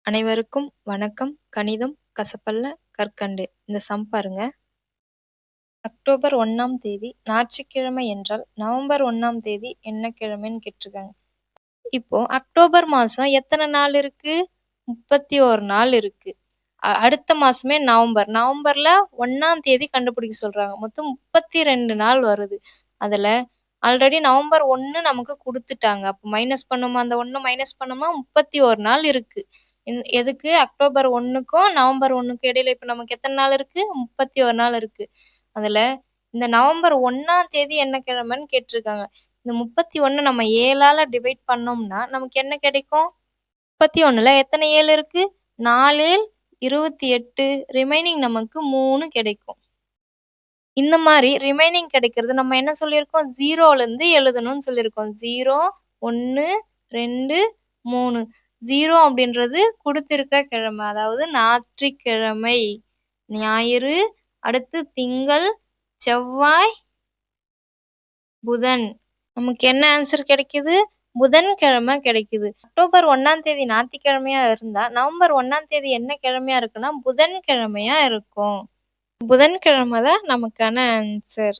அனைவருக்கும் வணக்கம். கணிதம் கசப்பல்ல கற்கண்டு. இந்த சம் பாருங்க. அக்டோபர் 1ஆம் தேதி ஞாயிற்றுக்கிழமை என்றால் நவம்பர் 1ஆம் தேதி என்ன கிழமைன்னு கேட்டிருக்காங்க. இப்போ அக்டோபர் மாசம் எத்தனை நாள் இருக்கு? 31 நாள் இருக்கு. அடுத்த மாசமே நவம்பர். நவம்பர்ல 1ஆம் தேதி கண்டுபிடிக்க சொல்றாங்க. மொத்தம் 32 நாள் வருது. அதுல ஆல்ரெடி நவம்பர் 1 நமக்கு குடுத்துட்டாங்க. அப்ப மைனஸ் பண்ணோமா? அந்த 1 மைனஸ் பண்ணோமா 31 நாள் இருக்கு. எதுக்கு? அக்டோபர் 1க்கும் நவம்பர் 1க்கும் இடையில இப்ப நமக்கு எத்தனை நாள் இருக்கு? 31 நாள் இருக்கு. அதுல இந்த நவம்பர் 1ஆம் தேதி என்ன கிழமைன்னு கேட்டிருக்காங்க. இந்த 31 நம்ம 7ஆல டிவைட் பண்ணோம்னா நமக்கு என்ன கிடைக்கும்? 31ல எத்தனை 7 இருக்கு? 4 7 28. ரிமைனிங் நமக்கு 3 கிடைக்கும். இந்த மாரி ரிமைனிங் கிடைக்கிறது நம்ம என்ன சொல்லியிருக்கோம்? 0லேருந்து எழுதணும்னு சொல்லியிருக்கோம். 0, 1, 2, 3. 0 அப்படின்றது குடுத்திருக்க கிழமை. அதாவது ஞாயிற்றுக்கிழமை. ஞாயிறு, அடுத்து திங்கள், செவ்வாய், புதன். நமக்கு என்ன ஆன்சர் கிடைக்குது? புதன்கிழமை கிடைக்குது. அக்டோபர் 1ஆம் தேதி ஞாயிற்றுக்கிழமையா இருந்தா, நவம்பர் 1ஆம் தேதி என்ன கிழமையா இருக்குன்னா, புதன்கிழமையா இருக்கும். புதன்கிழமை தான் நமக்கான ஆன்சர்.